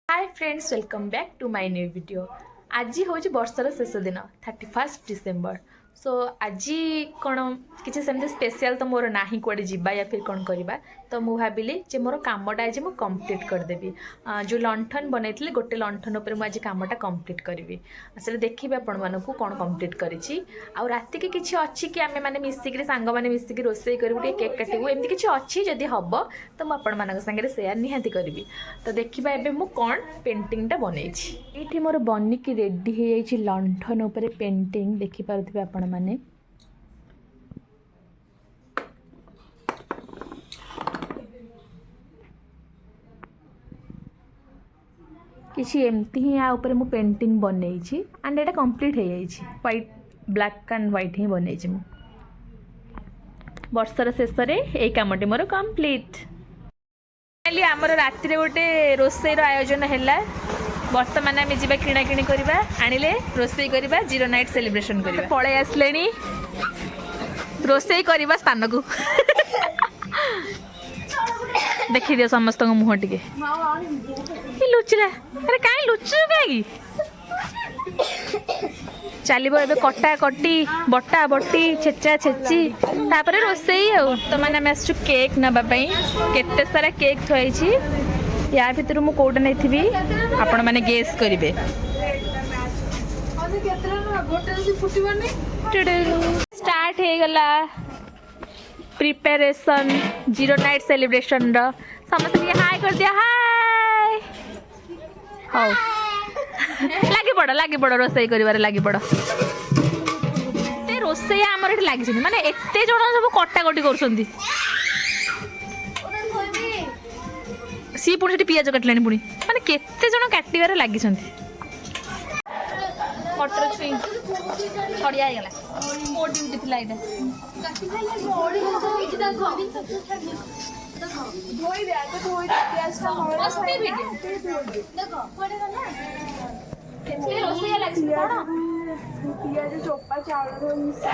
Hi friends welcome back to my new video. आज हूँ वर्षर शेष दिन 31 डिसेम्बर। सो आज कौन किसी सेमती स्पेशल तो मोर ना कौड़े जावा या फिर कौन करवा तो मुझे भाविली जे मोर कामटा आज मुझे कंप्लीट करदेवी। जो लंठन बनई गोटे लंठन उपर मुझे कामटा कंप्लीट करी से देखिए आपण मानक कौन कंप्लीट करी राति की किसी अच्छी कि आम मैंने मिसिक सांग मैंने मिसिक रोसे करूँ केक काटू एमती किसी अच्छी जदि हम तो मुझे सागर सेयार निहाती करी। तो देखा एवं मुझ कौन पेंटिंगटा बनई ये मोर बनिकी रेडी हो लंठन उपर पेंटिंग देखिपे आपण मैंने किसी एमती ही या ऊपर मु पेंटिंग बनई एंड एटा कंप्लीट हो व्हाइट ब्लैक एंड व्हाइट ही बनई वर्षर शेष ये कामटी मोर कंप्लीट। आमर राति गोटे रोसईर आयोजन है। बर्तमान आम जा किणा किणी करवा आनिले रोसई करवा जीरो नाइट सेलिब्रेशन करवा पलि आसले रोसई करवा स्थान को देखी दियो समस्त मुह टे लुचिला अरे कहीं लुचु कहीं चलो ए कटा कटी बटा बटी छेचा छेची तापर रोसई तो मैंने आम आसु केक नापाई केते सारा केक थी या भितर मु कोटा नहीं आपण मैंने गेस करेंगे। स्टार्ट हो गला प्रिपेरेशन जीरो नाइट सेलिब्रेशन समस्त हाय कर दिया हाय हाँ लगी पड़ रोसई कर लगी पड़ रोसई आमर लगी माने एते जन सब कटाकटी कर सी पुणी पियाज काटला पुणी माने केते जन काटिबार लगी मटर छुई छड़िया गला मोर ड्यूटी थिला इटा धोई दे आगे धोई दे पियाज का मस्ती वीडियो देखो पड़े ना केते रोसैया लागसी कोन पियाज चोपा चावल रो मिसा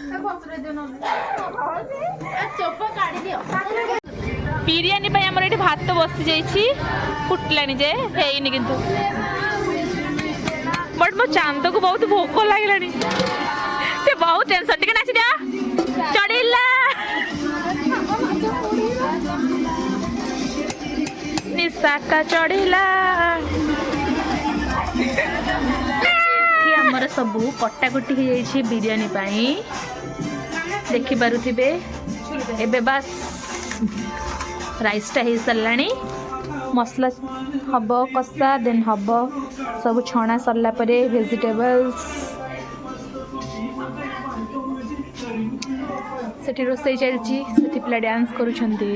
ए पत्रे दे न चोपा काढी दियो बिरियानी आमर ये भात बसी जाइए फुटलानी जे है किंतु बट मो चांद को बहुत भोक लगे से बहुत टेंशन टे नाच दिया चढ़ेला निशाटा चढ़ेला आमर सब कटाकटी हो बिरियानी देखि पारुथिबे एबे बस राइसटा हो सारा मसला हम कषा देन हम सब छणा सरला परे वेजिटेबल्स सेठी रोसई चलची सेठी पिला डांस करूछंती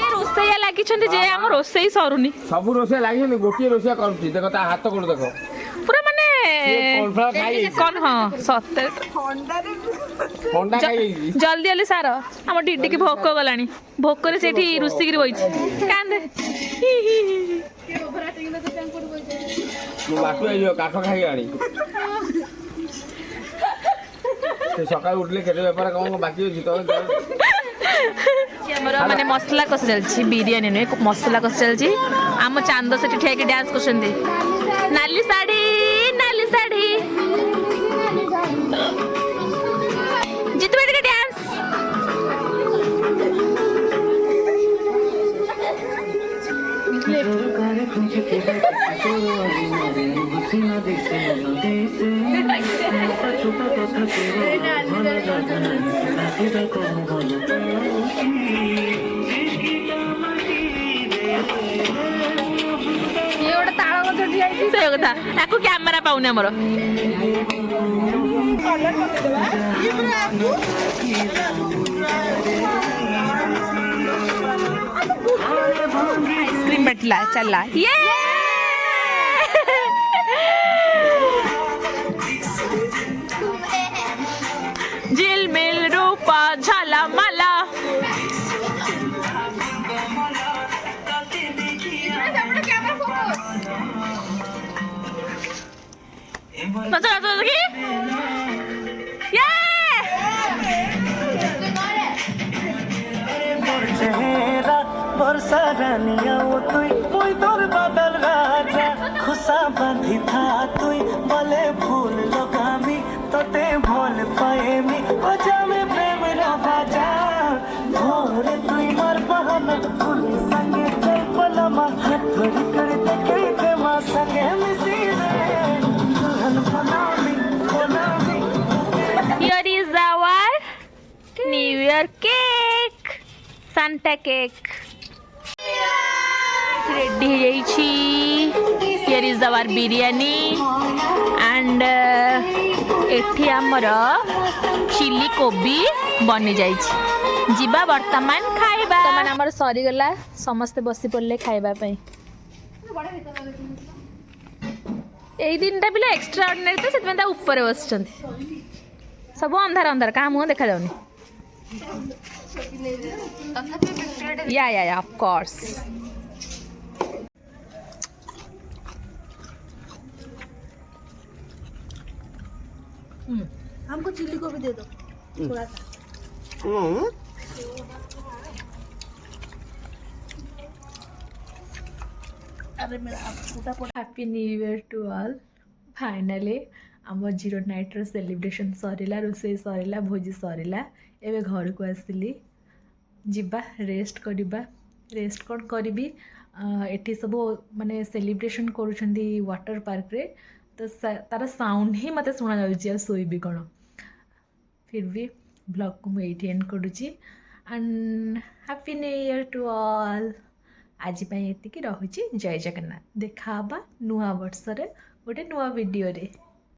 रोसैया लगी जे आम रोसई सरुनी सब रोसैया लगी गोटे रोसैया करुच्ची देख ता हाथ को देख पूरा माने कौन हाँ सत्य जल्दी जल्दी सार आम डीडी की भोक गलानी भोक से रुषिक बही कांदे काठ खाई आनी सका उठले केते बेपार कौन बाकी अच्छी तो माने मसला कस चलची बिरियानी नुहे मसला कस चलची आम चांद से ठिया डांस कर नाली साड़ी जितु बेटे डांस କଥା ତାକୁ କ୍ୟାମେରା ପାଉନି ଆମର आइसक्रीम बैठला चला ये झिलमिल रूपा झाला मला 맞아 맞아 여기 예 वर्षा रानिया तुई मुई तोर बादल राजा खुशा बांधी था तुई बले फूल लगामी तोते भोल पाएमी बजा में प्रेम रा बाजा भोरे तुई मर बहाना फूली संगे चल पलमा हाथ धरी कर देखे ते मां संगे मिसी रे दुल्हन बनामी Here is our New Year cake, Santa cake. Ready ହେଇଯାଇଛି. Here is our biryani and ଏଠି ଆମର ଚିଲି କୋବି ବନି ଯାଇଛି. ଯିବା ବର୍ତ୍ତମାନ ଖାଇବା. ବର୍ତ୍ତମାନ ଆମର ସରିଗଲା ସମସ୍ତେ ବସି ପଡ଼ିଲେ ଖାଇବା ପାଇଁ. ଏଇ ଦିନଟା ପିଲା ଏକ୍ସଟ୍ରା ଅର୍ଡିନାରୀ ତ ସେଥିପାଇଁ ତା ଉପରେ ବସିଛନ୍ତି. ସବୁ ଅନ୍ଧାର ଅନ୍ଧାର କାହା ମୁହଁ ଦେଖାଯାଉନି. या ऑफ कोर्स हमको चिल्ली को भी दे दो थोड़ा सा अरे मेरा happy new year to all. Finally आम 0 नाइट्र सेलिब्रेशन सरिला रोषे सरिला भोजी सरिला एवं घर को आसिली जिबा रेस्ट करिबा रेस्ट कौन करी एठी सब माने सेलिब्रेशन करुछंदी वाटर पार्क रे तो तार साउंड ही मते सुना जाउची सोईबी कौन फिर भी ब्लॉग को मुझे एंड करुची and happy new year to all. आज एतिकी रहुची. जय जगन्नाथ. देखा नुआ वर्ष रे गोटे नुआ वीडियो रे.